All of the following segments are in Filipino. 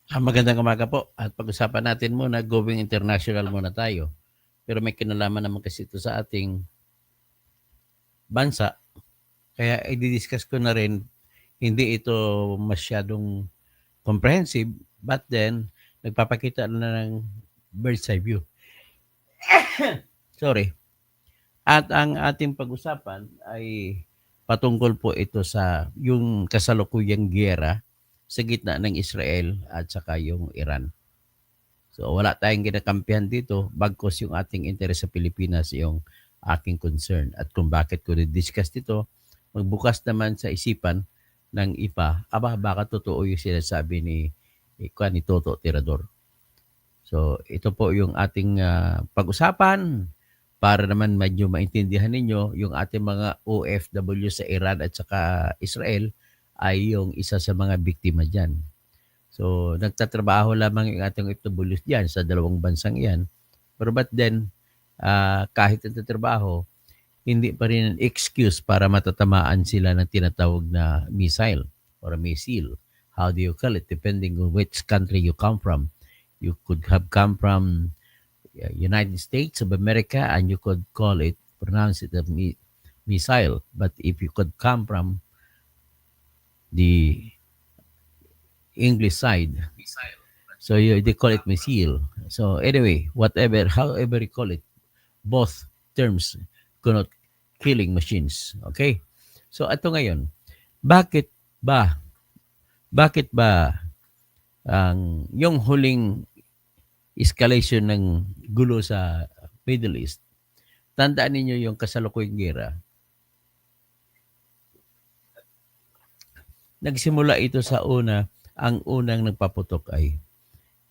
Magandang umaga po at pag-usapan natin muna going international muna tayo. Pero may kinalaman naman kasi ito sa ating bansa. Kaya i-discuss ko na rin, hindi ito masyadong comprehensive, but then nagpapakita na ng bird's eye view. Sorry. At ang ating pag-usapan ay patungkol po ito sa yung kasalukuyang giyera sa gitna ng Israel at saka yung Iran. So wala tayong kinakampihan dito, bagkus yung ating interes sa Pilipinas yung aking concern. At kung bakit ko discuss dito, magbukas naman sa isipan ng iba, baka totoo yung sinasabi ni Toto Tirador. So ito po yung ating pag-usapan para naman medyo maintindihan ninyo yung ating mga OFW sa Iran at saka Israel ay yung isa sa mga biktima dyan. So, nagtatrabaho lamang yung ating OFWs diyan sa dalawang bansang iyan. Pero but then, kahit nagtatrabaho, hindi pa rin an excuse para matatamaan sila ng tinatawag na missile or missile. How do you call it? Depending on which country you come from. You could have come from United States of America and you could pronounce it a missile. But if you could come from the English side, so they call it missile. So anyway, however you call it, both terms connote killing machines. Okay? So ito ngayon, bakit ba bakit ba ang yung huling escalation ng gulo sa Middle East, tandaan ninyo yung kasalukuyang gera, nagsimula ito sa ang unang nagpaputok ay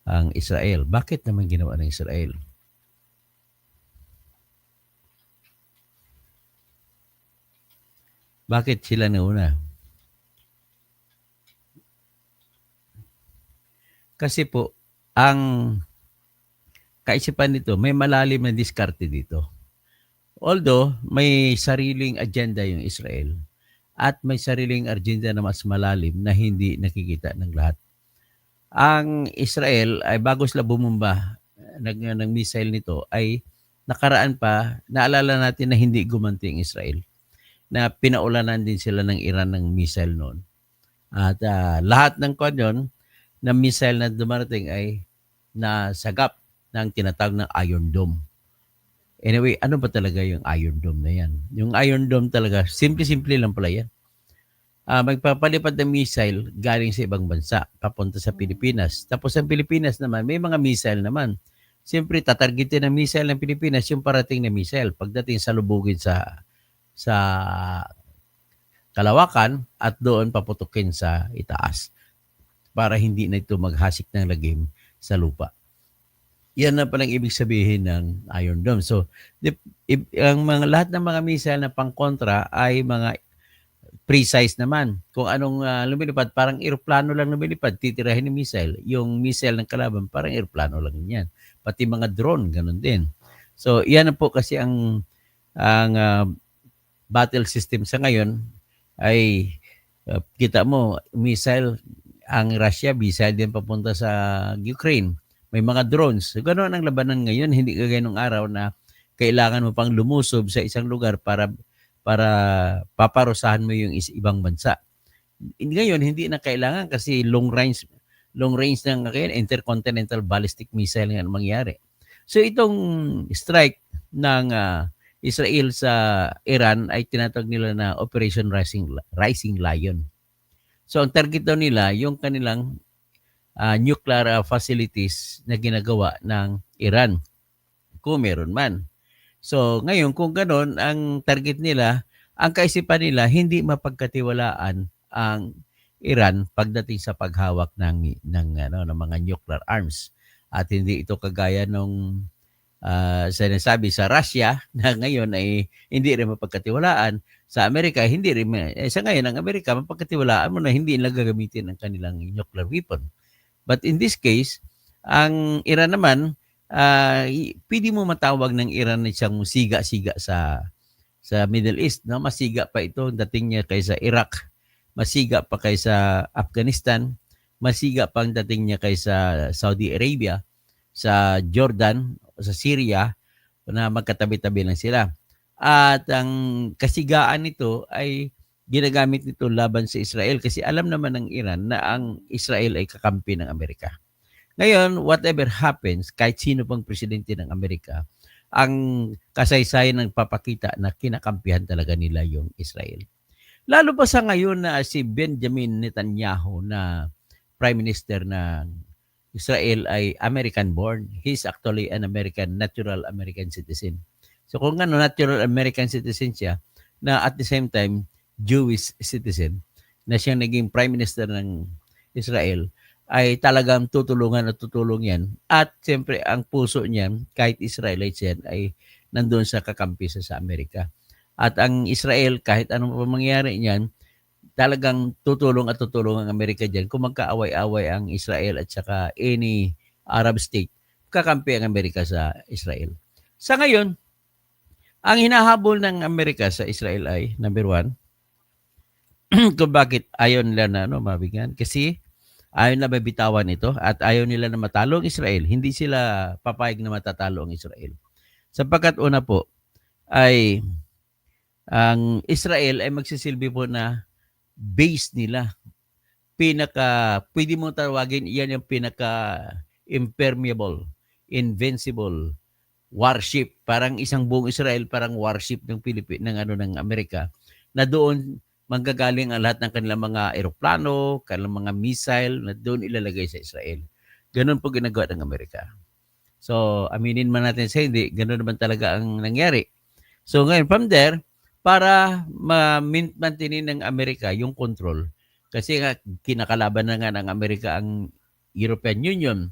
ang Israel. Bakit naman ginawa ng Israel? Bakit sila nauna? Kasi po, ang kaisipan nito, may malalim na diskarte dito. Although, may sariling agenda yung Israel at may sariling agenda na mas malalim na hindi nakikita ng lahat. Ang Israel ay bago sila bumumba ng missile nito ay nakaraan pa, naalala natin na hindi gumanti ang Israel, na pinaulanan din sila ng Iran ng missile noon. At lahat ng kanyon na missile na dumarating ay nasagap ng tinatawag ng Iron Dome. Anyway, ano ba talaga yung Iron Dome na yan? Yung Iron Dome talaga, simple-simple lang pala yan. Magpapalipad ng missile galing sa ibang bansa, papunta sa Pilipinas. Tapos ang Pilipinas naman, may mga missile naman. Siyempre, tatargetin ng missile ng Pilipinas yung parating na missile. Pagdating sa lubugin sa kalawakan at doon paputukin sa itaas para hindi na ito maghasik ng lagim sa lupa. Yan na palang ibig sabihin ng Iron Dome. So, lahat ng mga missile na pangkontra ay mga precise naman. Kung anong lumilipad, parang eroplano lang lumilipad, titirahin ng missile. Yung missile ng kalaban, parang eroplano lang yan. Pati mga drone, ganun din. So, yan po kasi ang battle system sa ngayon ay kita mo, missile, ang Russia, missile din papunta sa Ukraine. May mga drones. So, ganoon ang labanan ngayon. Hindi kagaya nung araw na kailangan mo pang lumusob sa isang lugar para paparusahan mo yung ibang bansa. Ngayon, hindi na kailangan kasi long range ng intercontinental ballistic missile nga mangyari. So itong strike ng Israel sa Iran ay tinatawag nila na Operation Rising Lion. So ang target daw nila yung kanilang nuclear facilities na ginagawa ng Iran, kung meron man. So ngayon kung gano'n ang target nila, ang kaisipan nila hindi mapagkatiwalaan ang Iran pagdating sa paghawak ng mga nuclear arms. At hindi ito kagaya nung sinasabi sa Russia na ngayon ay hindi rin mapagkatiwalaan. Sa Amerika, hindi rin. Sa ngayon, ang Amerika, mapagkatiwalaan mo na hindi nila gagamitin ang kanilang nuclear weapon. But in this case, ang Iran naman, pwede mo matawag ng Iran na siyang siga-siga sa Middle East. No? Masiga pa ito dating niya kaysa Iraq, masiga pa kaysa Afghanistan, masiga pang dating niya kaysa Saudi Arabia, sa Jordan, sa Syria, na magkatabi-tabi lang sila. At ang kasigaan nito ay ginagamit nito laban sa Israel kasi alam naman ng Iran na ang Israel ay kakampi ng Amerika. Ngayon, whatever happens, kahit sino pang presidente ng Amerika, ang kasaysayan ng papakita na kinakampihan talaga nila yung Israel. Lalo pa sa ngayon na si Benjamin Netanyahu na Prime Minister ng Israel ay American born. He's actually an American, natural American citizen. So kung ano, natural American citizen siya, na at the same time, Jewish citizen, na siyang naging Prime Minister ng Israel, ay talagang tutulungan at tutulong yan. At siyempre, ang puso niyan, kahit Israelites yan, ay nandun sa kakampi sa Amerika. At ang Israel, kahit anong mangyari niyan, talagang tutulong at tutulong ang Amerika diyan kung magkaaway-away ang Israel at saka any Arab state, kakampi ang Amerika sa Israel. Sa ngayon, ang hinahabol ng Amerika sa Israel ay, number one, kung bakit ayaw nila na mabigyan. Kasi ayaw na mabitawan ito at ayaw nila na matalo ang Israel. Hindi sila papayag na matatalo ang Israel. Sapagkat una po, ay ang Israel ay magsisilbi po na base nila. Pwede mo tawagin, yan yung impermeable, invincible warship. Parang isang buong Israel, parang warship ng ng Amerika, na doon manggagaling ang lahat ng kanilang mga eroplano, kanilang mga missile, na doon ilalagay sa Israel. Ganun po ginagawa ng Amerika. So, aminin man natin sa hindi, ganun naman talaga ang nangyari. So, ngayon, from there, para ma-maintain ng Amerika yung control, kasi nga, kinakalaban na nga ng Amerika ang European Union.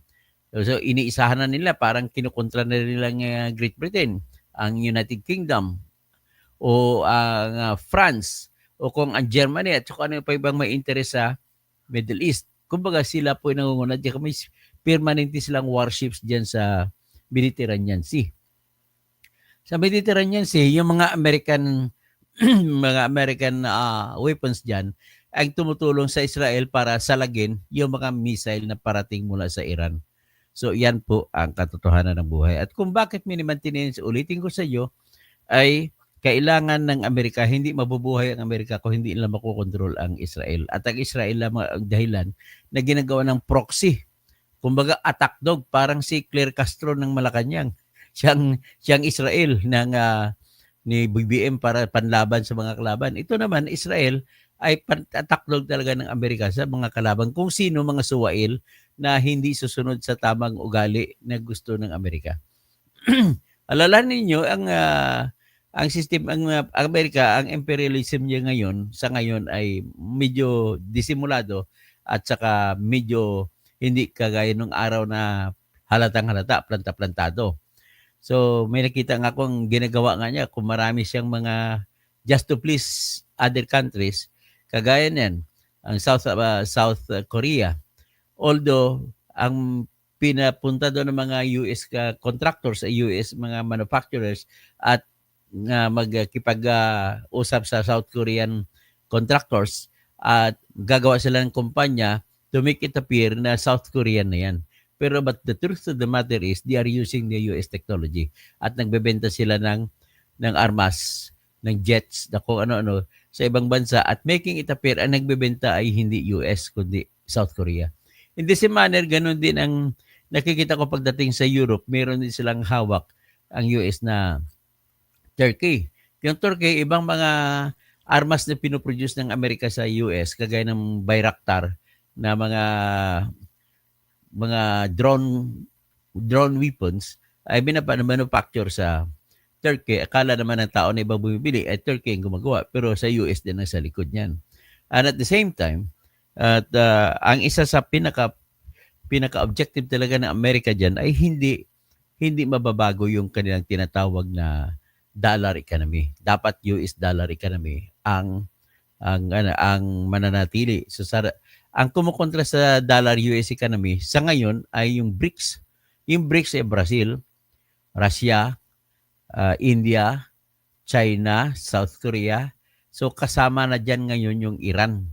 So, iniisahan na nila, parang kinukontra na nila ng Great Britain, ang United Kingdom, o ang France, o kung ang Germany, at saka ano pa ibang may interest sa Middle East. Kumbaga, sila po yung nangunguna. Diyan may permanente silang warships dyan sa Mediterranean Sea. Sa Mediterranean Sea, yung mga American weapons diyan ay tumutulong sa Israel para salagin yung mga missile na parating mula sa Iran. So yan po ang katotohanan ng buhay. At kung bakit mini-maintenance, ulitin ko sa iyo, ay kailangan ng Amerika, hindi mabubuhay ang Amerika kung hindi nila makokontrol ang Israel. At ang Israel lamang ang dahilan na ginagawa ng proxy. Kumbaga attack dog, parang si Claire Castro ng Malacanang. Siyang Israel ng ni BBM para panlaban sa mga kalaban. Ito naman, Israel ay attack dog talaga ng Amerika sa mga kalaban kung sino mga suwail na hindi susunod sa tamang ugali na gusto ng Amerika. Alalahanin niyo ang system ang Amerika, ang imperialism niya sa ngayon ay medyo disimulado at saka medyo hindi kagaya nung araw na halatang-halata, planta-plantado. So may nakita nga akong ginagawa nga niya kung marami siyang mga just to please other countries, kagaya niyan, ang South Korea. Although ang pinapunta doon ng mga US contractors, US mga manufacturers at magkipag-usap sa South Korean contractors at gagawa sila ng kumpanya to make it appear na South Korean na yan. Pero but the truth of the matter is they are using the US technology at nagbebenta sila ng armas, ng jets, na kung ano-ano sa ibang bansa at making it appear ang nagbebenta ay hindi US kundi South Korea. In the same manner, ganun din ang nakikita ko pagdating sa Europe, meron din silang hawak ang US na Turkey. Yung Turkey, ibang mga armas na pinoproduce ng Amerika sa US, kagaya ng Bayraktar na mga drone weapons, ay manufacture sa Turkey. Akala naman ng tao na ibang bumibili ay Turkey ang gumagawa, pero sa US din ang sa likod niyan. And at the same time, at ang isa sa pinaka-objective talaga ng Amerika diyan ay hindi mababago yung kanilang tinatawag na dollar economy. Dapat US dollar economy ang mananatili. So ang kumukontra sa dollar US economy sa ngayon ay yung BRICS. Yung BRICS ay Brazil, Russia, India, China, South Korea. So kasama na diyan ngayon yung Iran.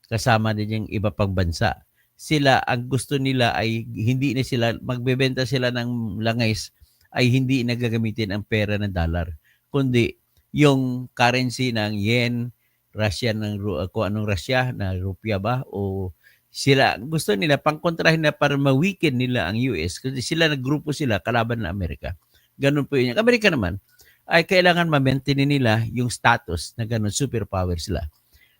Kasama din yung iba pang bansa. sila ang gusto nila ay hindi na sila magbebenta sila ng langis ay hindi na gagamitin ang pera ng dollar kundi yung currency ng yen, Russia kung anong Russia na rupya ba o sila gusto nila pangkontrahin na para ma-weaken nila ang US kasi sila naggrupo sila kalaban ng Amerika. Ganun po yun. Ang Amerika naman ay kailangan ma-maintain nila yung status na ganun superpower sila.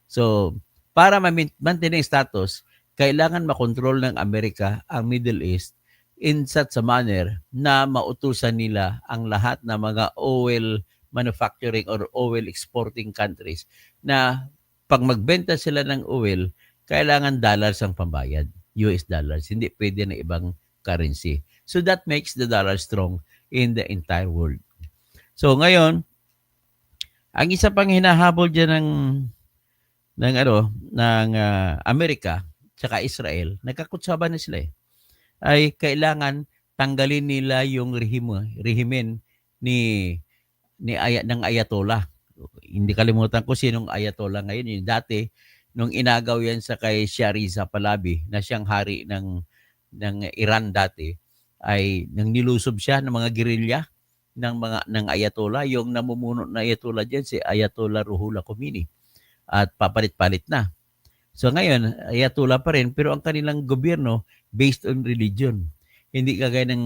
So, para ma-maintain yung status, kailangan makontrol ng Amerika ang Middle East in such a manner na mautusan nila ang lahat ng mga oil manufacturing or oil exporting countries na pag magbenta sila ng oil, kailangan dollars ang pambayad, US dollars. Hindi pwede na ibang currency. So that makes the dollar strong in the entire world. So ngayon, ang isa pang hinahabol diyan ng Amerika tsaka Israel, nagkakutsaba na sila ay kailangan tanggalin nila yung rehimen ni ng Ayatollah. Hindi kalimutan ko sinong Ayatollah ngayon. Yung dati, nung inagaw yan sa kay Shah Reza Pahlavi na siyang hari ng Iran dati, ay nang nilusob siya ng mga gerilya ng Ayatollah. Yung namumuno na Ayatollah diyan si Ayatollah Ruhollah Khomeini at papalit-palit na. So ngayon, Ayatollah pa rin pero ang kanilang gobyerno based on religion. Hindi kagaya ng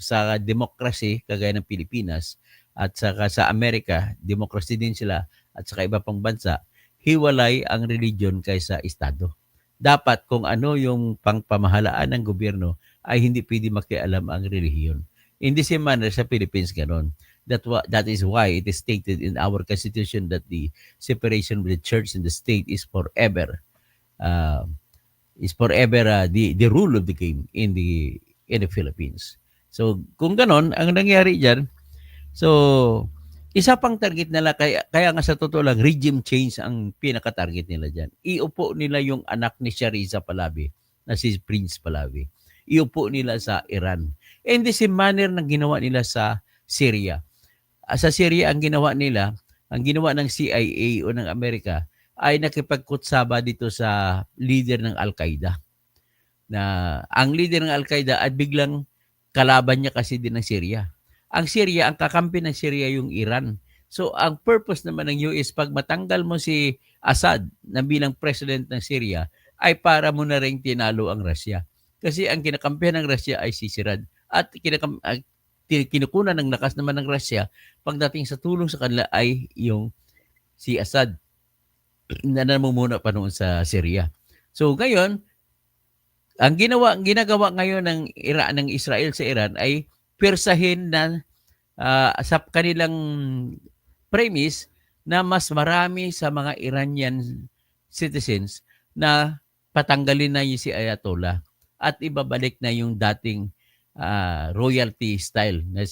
sa democracy kagaya ng Pilipinas at saka sa Amerika, democracy din sila at saka iba pang bansa, hiwalay ang religion kaysa estado. Dapat kung ano yung pangpamahalaan ng gobyerno ay hindi pwede makialam ang relihiyon. In the same manner sa Philippines ganon. That is why it is stated in our constitution that the separation of the church and the state is forever the rule of the game in the Philippines. So kung ganon ang nangyari diyan, so isa pang target nila kaya nga sa totoo lang regime change ang pinaka-target nila diyan. Iupo nila yung anak ni Shah Reza Pahlavi na si Prince Pahlavi. Iupo nila sa Iran. And the same manner na ginawa nila sa Syria. Sa Syria ang ginawa ng CIA o ng Amerika ay nakipagkutsaba dito sa leader ng Al-Qaeda. Na ang leader ng Al-Qaeda at biglang kalaban niya kasi din ng Syria. Ang Syria, ang kakampi ng Syria yung Iran. So ang purpose naman ng US pag matanggal mo si Assad na bilang president ng Syria ay para mo na rin tinalo ang Russia. Kasi ang kinakampihan ng Russia ay si Sirad at kinukunan ng lakas naman ng Russia pagdating sa tulong sa kanila ay yung si Assad na namumuna pa noon sa Syria. So ngayon, ang ginagawa ngayon ng Israel sa Iran ay persahin na sa kanilang premise na mas marami sa mga Iranian citizens na patanggalin na yung si Ayatollah at ibabalik na yung dating royalty style na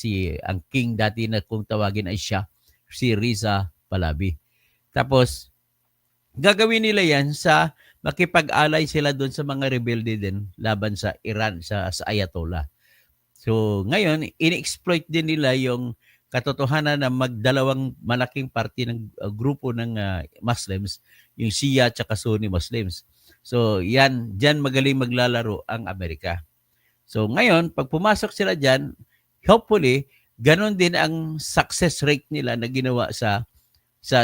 ang king dati na kung tawagin ay siya, si Reza Pahlavi. Tapos, gagawin nila yan sa makipag-alay sila doon sa mga rebelde din laban sa Iran, sa Ayatollah. So ngayon, in-exploit din nila yung katotohanan na magdalawang malaking parte ng grupo ng Muslims, yung Shia at Sunni Muslims. So diyan magaling maglalaro ang Amerika. So ngayon, pag pumasok sila diyan, hopefully, ganon din ang success rate nila na ginawa sa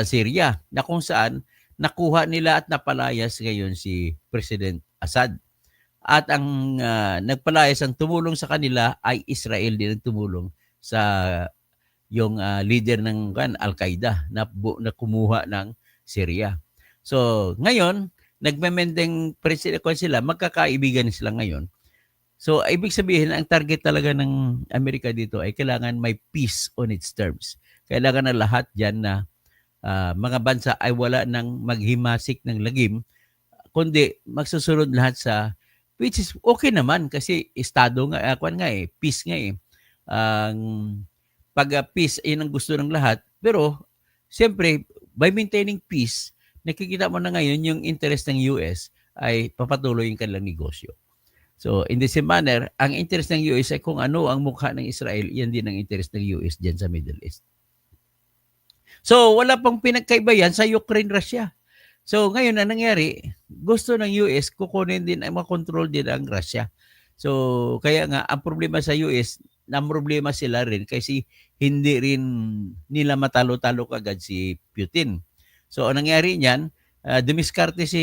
Syria, na kung saan nakuha nila at napalayas ngayon si President Assad. At ang nagpalayas, ang tumulong sa kanila ay Israel din ang tumulong sa yung leader ng Al-Qaeda na kumuha ng Syria. So ngayon, nagme-mending president sila, magkakaibigan sila ngayon. So ibig sabihin, ang target talaga ng Amerika dito ay kailangan may peace on its terms. Kailangan na lahat dyan na mga bansa ay wala nang maghimasik ng lagim, kundi magsusunod lahat sa, which is okay naman kasi estado nga, peace nga eh. Pag peace ay ang gusto ng lahat, pero siyempre, by maintaining peace, nakikita mo na ngayon yung interest ng US ay papatuloy yung kanilang negosyo. So, in the same manner, ang interest ng US ay kung ano ang mukha ng Israel, yan din ang interest ng US dyan sa Middle East. So, wala pang pinagkaiba yan sa Ukraine-Russia. So ngayon ang nangyari, gusto ng US kukunin din ay makontrol din ang Russia. So kaya nga ang problema sa US, namroblema sila rin kasi hindi rin nila matalo-talo kagad si Putin. So ang nangyari niyan, dumiskarte si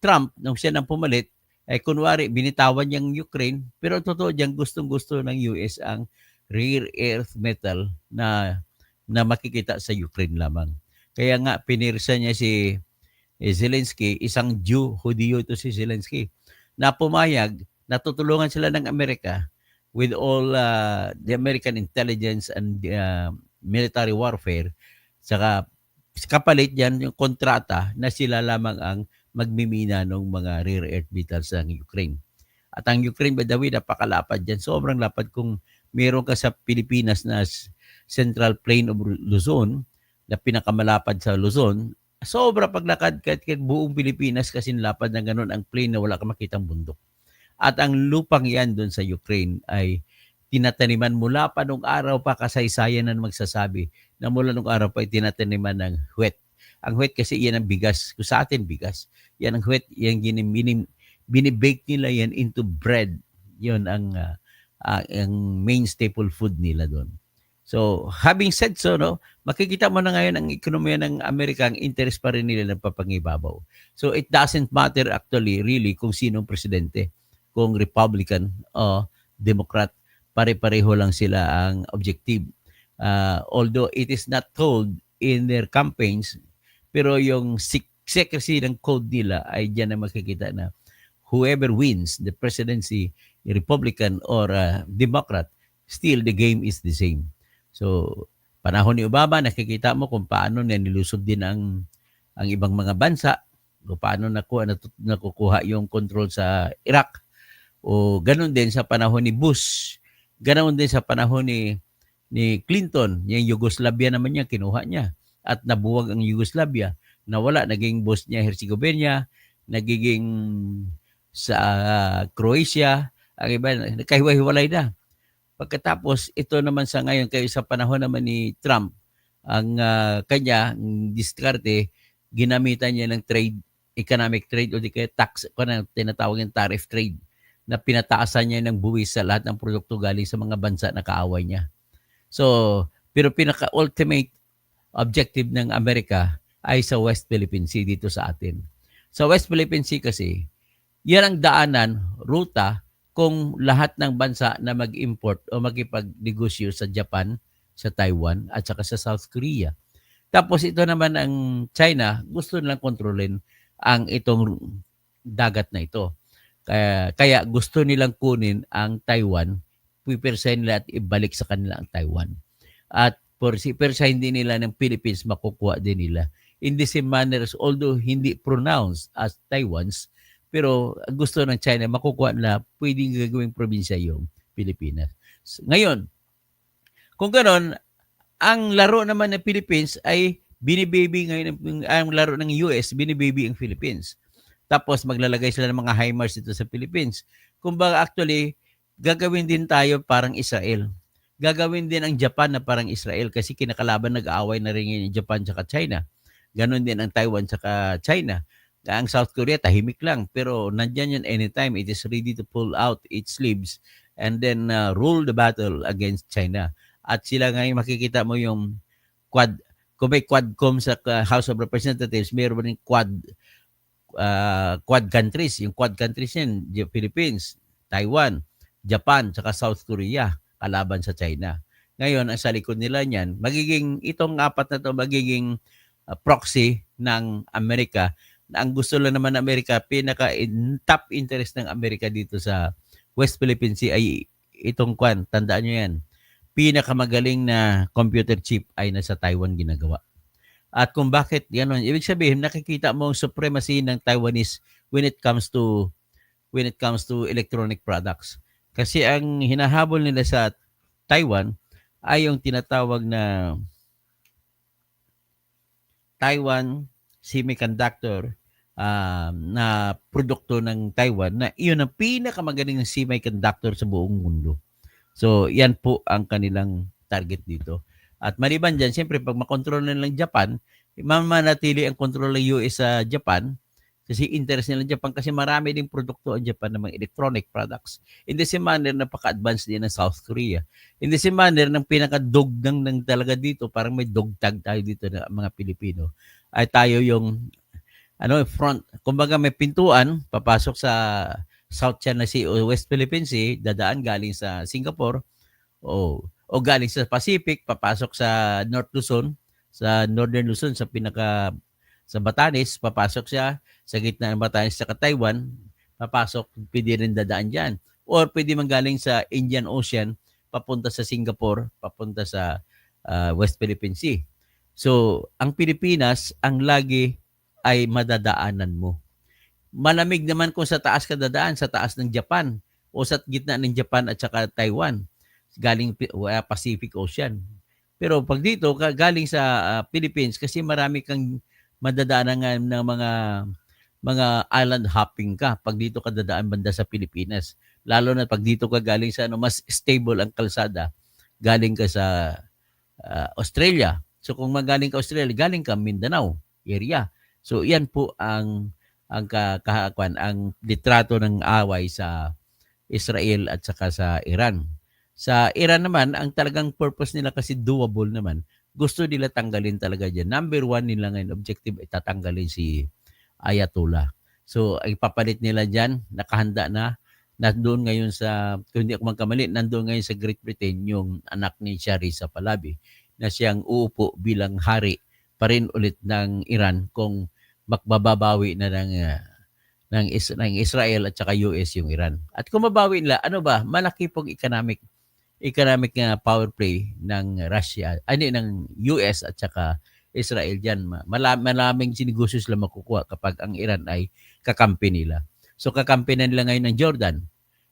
Trump nung siya nang pumalit, ay kunwari binitawan niyang Ukraine, pero ang totoo diyan gustong-gusto ng US ang rare earth metal na makikita sa Ukraine lamang. Kaya nga pinirsa niya si Zelensky, isang Jew, Hudiyo ito si Zelensky, na pumayag na tutulungan sila ng Amerika with all the American intelligence and military warfare. Saka kapalit yan yung kontrata na sila lamang ang magmimina ng mga rare earth metals ng Ukraine. At ang Ukraine, by the way, napakalapad dyan. Sobrang lapad kung meron ka sa Pilipinas na Central Plain of Luzon, na pinakamalapad sa Luzon, sobra paglakad kahit buong Pilipinas kasi lapad ng ganun ang plain na wala ka makitang bundok. At ang lupang yan doon sa Ukraine ay tinataniman mula pa nung araw pa kasaysayan na magsasabi na mula nung araw pa ay tinataniman ng huwet. Ang huwet kasi yan ang bigas. Kung sa atin bigas, yan ang huwet, yan binibake nila yan into bread. Yun ang main staple food nila doon. So, having said so, no, makikita mo na ngayon ang ekonomiya ng Amerika, ang interest pa rin nila nagpapangibabaw. So, it doesn't matter actually really kung sinong presidente, kung Republican o Democrat, pare-pareho lang sila ang objective. Although it is not told in their campaigns, pero yung secrecy ng code nila ay diyan na makikita na whoever wins the presidency, Republican or Democrat, still the game is the same. So, panahon ni Obama, nakikita mo kung paano nilusob din ang ibang mga bansa, kung paano nakukuha yung control sa Iraq. O ganun din sa panahon ni Bush, ganun din sa panahon ni Clinton, yung Yugoslavia naman niya, kinuha niya. At nabuwag ang Yugoslavia, nawala, naging Bosnia-Herzegovina, nagiging sa Croatia, ang iba, nagkahiwa-hiwalay na. Pagkatapos, ito naman sa ngayon, kayo sa panahon naman ni Trump, ang kanya, diskarte, ginamitan niya ng trade, economic trade o di kaya tax, tinatawag yung tariff trade, na pinataasan niya ng buwis sa lahat ng produkto galing sa mga bansa na kaaway niya. So, pero pinaka-ultimate objective ng Amerika ay sa West Philippine Sea dito sa atin. Sa West Philippine Sea kasi, yan ang daanan, ruta, kung lahat ng bansa na mag-import o makipag-negosyo sa Japan, sa Taiwan, at saka sa South Korea. Tapos ito naman ang China, gusto nilang kontrolin ang itong dagat na ito. Kaya gusto nilang kunin ang Taiwan, pipersahin nila at ibalik sa kanila ang Taiwan. At persahin din nila ng Philippines, makukuha din nila. In the same manner, although hindi pronounced as Taiwan's, pero gusto ng China, makukuha na pwedeng gagawing probinsya yung Pilipinas. Ngayon, kung gano'n, ang laro naman ng Philippines ay binibaby ngayon, ang laro ng US, binibaby ang Philippines. Tapos maglalagay sila ng mga HIMARS dito sa Philippines. Kumbaga actually, gagawin din tayo parang Israel. Gagawin din ang Japan na parang Israel kasi kinakalaban, nag-aaway na rin yung Japan at China. Ganon din ang Taiwan at China. Ang South Korea, tahimik lang. Pero nandyan yan anytime. It is ready to pull out its sleeves and then rule the battle against China. At sila ngayon, makikita mo yung kung may Quadcom sa House of Representatives, mayroon rin Quad countries. Yung Quad countries yan, Philippines, Taiwan, Japan, saka South Korea, kalaban sa China. Ngayon, ang sa likod nila niyan, itong apat na to magiging proxy ng Amerika. Ang gusto lang naman ng Amerika, top interest ng Amerika dito sa West Philippine Sea ay itong tandaan nyo yan, pinakamagaling na computer chip ay nasa Taiwan ginagawa. At kung bakit yan, ibig sabihin nakikita mo ang supremacy ng Taiwanese when it comes to electronic products. Kasi ang hinahabol nila sa Taiwan ay yung tinatawag na Taiwan semiconductor na produkto ng Taiwan na iyon ang pinakamagaling ng semiconductor sa buong mundo. So, yan po ang kanilang target dito. At maliban dyan, siyempre, pag makontrol na ng Japan, mamanatili ang kontrol ng US sa Japan kasi interest nila ng Japan kasi marami ding produkto ang Japan ng mga electronic products. In the same manner, napaka-advanced din ng South Korea. In the same manner, ng pinaka-dog ng talaga dito, parang may dog tag tayo dito ng mga Pilipino, ay tayo yung front. Kumbaga may pintuan, papasok sa South China Sea o West Philippine Sea, dadaan galing sa Singapore, o galing sa Pacific, papasok sa North Luzon, sa Northern Luzon, sa Batanes, papasok siya sa gitna ng Batanes sa Taiwan, papasok, pwede rin dadaan dyan. Or pwede man galing sa Indian Ocean, papunta sa Singapore, papunta sa West Philippine Sea. So, ang Pilipinas, ang lagi ay madadaanan mo. Malamig naman kung sa taas ka dadaan, sa taas ng Japan o sa gitna ng Japan at saka Taiwan, galing Pacific Ocean. Pero pag dito, galing sa Philippines, kasi marami kang madadaanan ng mga island hopping ka pag dito ka dadaan banda sa Pilipinas. Lalo na pag dito ka galing sa mas stable ang kalsada, galing ka sa Australia. So kung magaling ka Australia, galing ka Mindanao area. So yan po ang ang litrato ng away sa Israel at saka sa Iran. Sa Iran naman, ang talagang purpose nila kasi doable naman. Gusto nila tanggalin talaga dyan. Number one nila ngayon, objective ay tatanggalin si Ayatollah. So, ipapalit nila dyan, nakahanda na. Nandoon ngayon kung hindi ako magkamali, nandoon ngayon sa Great Britain yung anak ni Shariza Pahlavi na siyang uupo bilang hari pa rin ulit ng Iran kung magbababawi na ng Israel at saka US yung Iran. At kung mabawi nila, ano ba, malaki pong economic power play ng Russia, ng US at saka Israel diyan. Maraming sinegosyo sila makukuha kapag ang Iran ay kakampi nila. So kakampi na nila ngayon ng Jordan,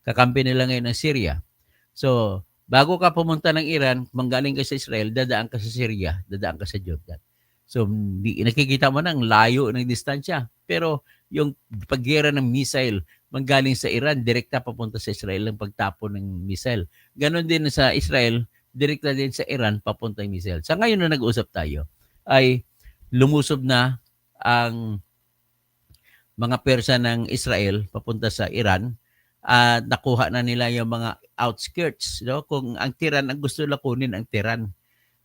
kakampi nila ngayon ng Syria. So bago ka pumunta ng Iran, manggaling ka sa Israel, dadaan ka sa Syria, dadaan ka sa Jordan. So nakikita mo na ang layo ng distansya. Pero yung paggera ng missile manggaling sa Iran, direkta papunta sa Israel ang pagtapon ng missile. Ganon din sa Israel, direkta din sa Iran papunta yung missile. Sa ngayon na nag-usap tayo, ay lumusob na ang mga Persa ng Israel papunta sa Iran at nakuha na nila yung mga outskirts. No? Kung ang Tehran, ang gusto nila kunin ang Tehran,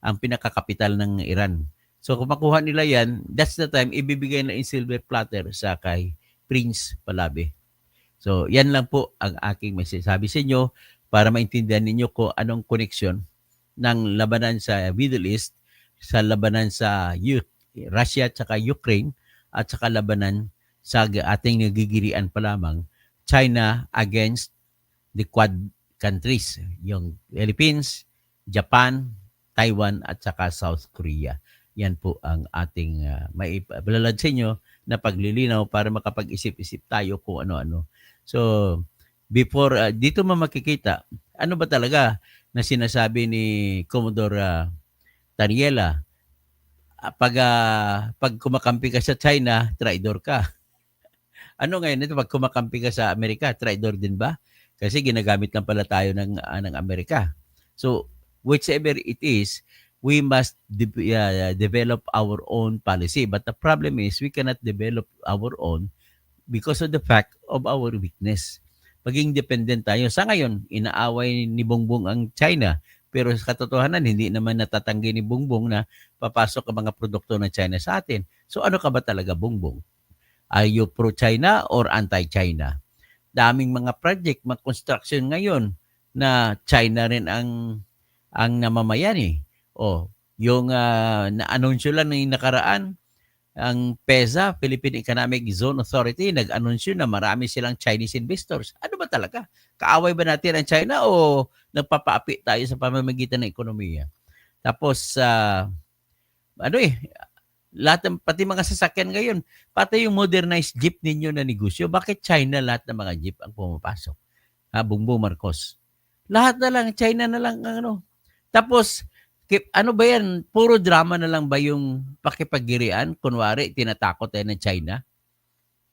ang pinakakapital ng Iran. So kung makuha nila yan, that's the time ibibigay na in silver platter sa kay Prince Pahlavi. So yan lang po ang aking masasabi sa inyo para maintindihan ninyo kung anong koneksyon ng labanan sa Middle East sa labanan sa Russia at saka Ukraine at saka labanan sa ating nagigirian pa lamang China against the Quad countries, yung Philippines, Japan, Taiwan at saka South Korea. Yan po ang ating maipabalad sa inyo na paglilinaw para makapag-isip-isip tayo kung ano-ano. So, before, dito mo makikita, ano ba talaga na sinasabi ni Commodore Taniela, pag kumakampi ka sa China, traidor ka. Ano ngayon ito, pag kumakampi ka sa Amerika, traidor din ba? Kasi ginagamit lang pala tayo ng Amerika. So, whichever it is, we must develop our own policy. But the problem is, we cannot develop our own because of the fact of our weakness. Maging dependent tayo. Sa ngayon, inaaway ni Bongbong ang China. Pero sa katotohanan, hindi naman natatanggi ni Bongbong na papasok ang mga produkto ng China sa atin. So ano ka ba talaga, Bongbong? Are you pro-China or anti-China? Daming mga project, mga construction ngayon na China rin ang namamayani. Yung na-anunsyo lang ng nakaraan, ang PEZA, Philippine Economic Zone Authority, nag-anunsyo na marami silang Chinese investors. Ano ba talaga? Kaaway ba natin ang China o nagpapaapi tayo sa pamamagitan ng ekonomiya? Tapos, pati mga sasakyan ngayon, pati yung modernized jeep ninyo na negosyo, bakit China lahat ng mga jeep ang pumapasok? Bongbong Marcos. Lahat na lang, China na lang. Tapos, ano ba yan? Puro drama na lang ba yung pakipagirian? Kunwari, tinatakot tayo ng China.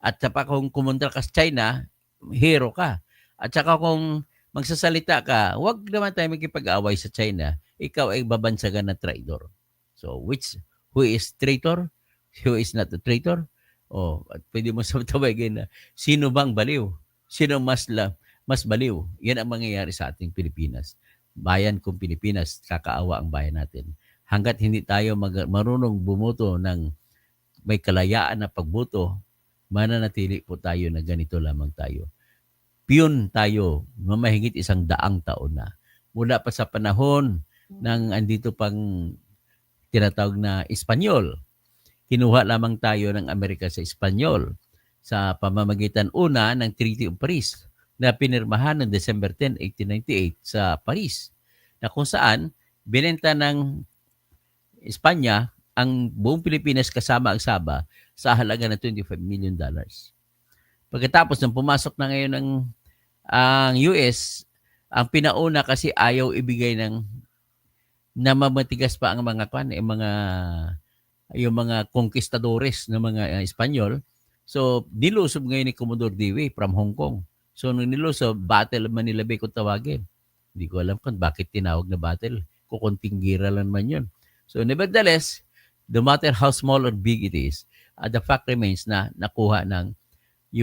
At saka kung kumunta ka sa China, hero ka. At saka kung magsasalita ka, huwag naman tayo magkipag-away sa China. Ikaw ay babansagan na traidor. So, who is traitor, who is not a traitor. O, at pwede mo sabay-sabay na, sino bang baliw? Sino mas baliw? Yan ang mangyayari sa ating Pilipinas. Bayan kung Pilipinas, kakaawa ang bayan natin. Hanggat hindi tayo marunong bumoto ng may kalayaan na pagboto, mananatili po tayo na ganito lamang tayo. Piyon tayo, mamahigit 100 taon na. Mula pa sa panahon ng andito pang tinatawag na Espanyol. Kinuha lamang tayo ng Amerika sa Espanyol sa pamamagitan una ng Treaty of Paris na pinirmahan ng December 10, 1898 sa Paris, na kung saan binenta ng Espanya ang buong Pilipinas kasama ang Sabah sa halaga ng $25 million. Pagkatapos nang pumasok na ngayon ang US, ang pinauna kasi ayaw ibigay ng na mamatigas pa ang mga yung mga conquistadores ng mga Espanyol. So, nilusob ngayon ni Commodore Dewey from Hong Kong. So, nung nilusob, Battle of Manila Bay kung tawagin. Hindi ko alam kung bakit tinawag na battle. Kukunting gira lang man yun. So, nevertheless, no matter how small or big it is, the fact remains na nakuha ng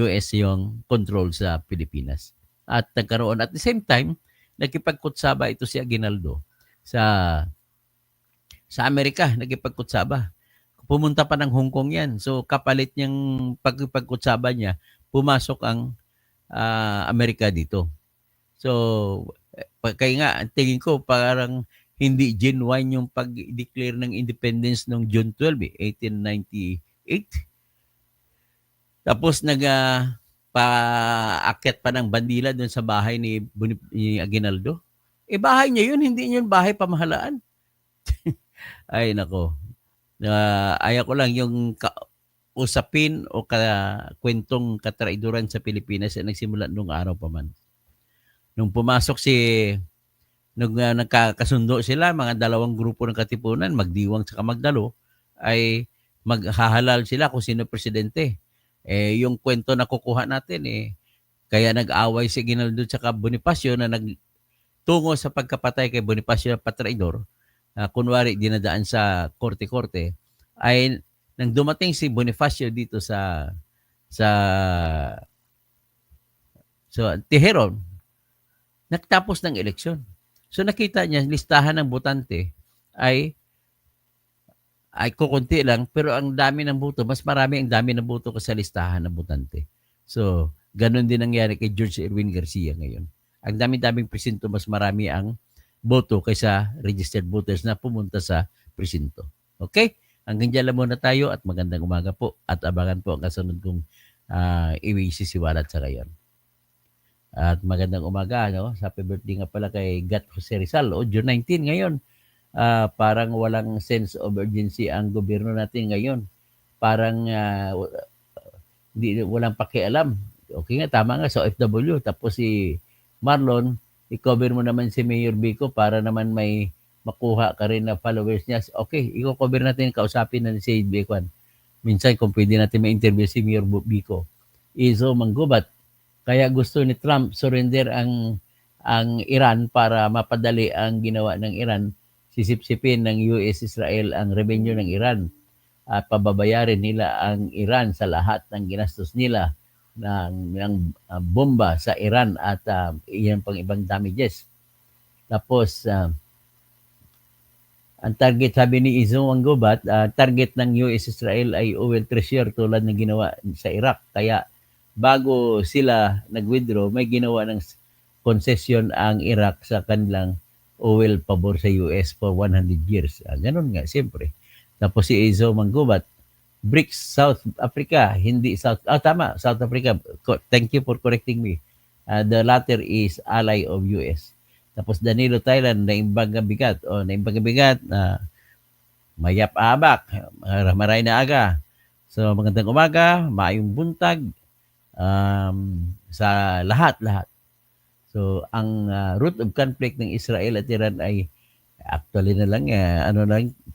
US yung control sa Pilipinas. At nagkaroon, at the same time, nakipagkutsaba ito si Aguinaldo sa Amerika, nakipagkutsaba. Pumunta pa ng Hong Kong yan. So, kapalit niyang pagkutsaba niya, pumasok ang Amerika dito. So, kaya nga, tingin ko parang hindi genuine yung pag-declare ng independence noong June 12, 1898. Tapos paakyat pa ng bandila doon sa bahay ni Aguinaldo. Bahay niya yun, hindi yun bahay pamahalaan. Ay, nako. Ayaw ko lang yung usapin o kwentong katraiduran sa Pilipinas ay nagsimula nung araw pa man. Nung pumasok nung nagkakasundo sila, mga dalawang grupo ng katipunan, Magdiwang sa Magdalo, ay maghahalal sila kung sino presidente. Yung kwento na kukuha natin, kaya nag-away si Aguinaldo at Bonifacio na nagtungo sa pagkapatay kay Bonifacio na patraidor, kunwari dinadaan sa korte-korte, ay nang dumating si Bonifacio dito sa Teheran, nagtapos ng eleksyon. So nakita niya, listahan ng botante ay kukunti lang, pero ang dami ng boto, mas marami ang dami ng boto sa listahan ng botante. So, ganun din nangyari kay George Erwin Garcia ngayon. Ang dami-daming presinto, mas marami ang boto kaysa registered voters na pumunta sa presinto. Okay? Hanggang dyan lang muna tayo at magandang umaga po at abangan po ang kasunod kong iwisisiwalat sa ngayon. At magandang umaga, no? Happy birthday nga pala kay Gat Jose Rizal, June 19 ngayon. Parang walang sense of urgency ang gobyerno natin ngayon. Parang walang pakialam. Okay nga, tama nga sa OFW. Tapos si Marlon, i-cover mo naman si Mayor Bico para naman may makuha ka rin na followers niya. Okay, i-cover natin, kausapin na si Bekwan. Minsan kung pwede natin ma-interview si Mayor Bico. Izo manggubat. Kaya gusto ni Trump surrender ang Iran para mapadali ang ginawa ng Iran. Sisipsipin ng US-Israel ang revenue ng Iran at pababayarin nila ang Iran sa lahat ng ginastos nila ng bomba sa Iran at iyan pang ibang damages. Tapos, ang target, sabi ni Izo Manggubat, target ng US-Israel ay oil treasure tulad ng ginawa sa Iraq. Kaya bago sila nag-withdraw, may ginawa ng concession ang Iraq sa kanilang oil pabor sa US for 100 years. Ganun nga, siyempre. Tapos si Izo Manggubat, BRICS, South Africa, hindi South, tama, South Africa. Thank you for correcting me. The latter is ally of US. Tapos Danilo Thailand, naimbang bigat, mayap abak, maray na aga. So magandang umaga, maayong buntag sa lahat-lahat. So ang root of conflict ng Israel at Iran ay actually na lang,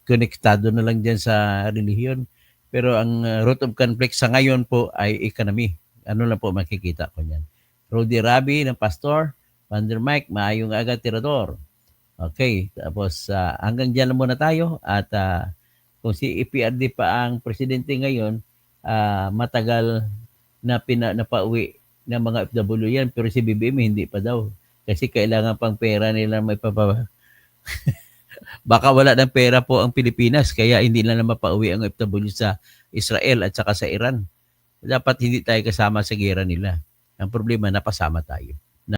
konektado na lang dyan sa relihiyon. Pero ang root of conflict sa ngayon po ay economy. Ano lang po makikita ko niyan. Rudy Rabi ng pastor, Vander Mike, maayong aga tirador. Okay, tapos hanggang dyan lang muna tayo at Kung si EPRD pa ang presidente ngayon, matagal na napauwi ng mga FW yan, pero si BBM hindi pa daw. Kasi kailangan pang pera nila may baka wala ng pera po ang Pilipinas kaya hindi na mapauwi ang FW sa Israel at saka sa Iran. Dapat hindi tayo kasama sa gera nila. Ang problema, napasama tayo.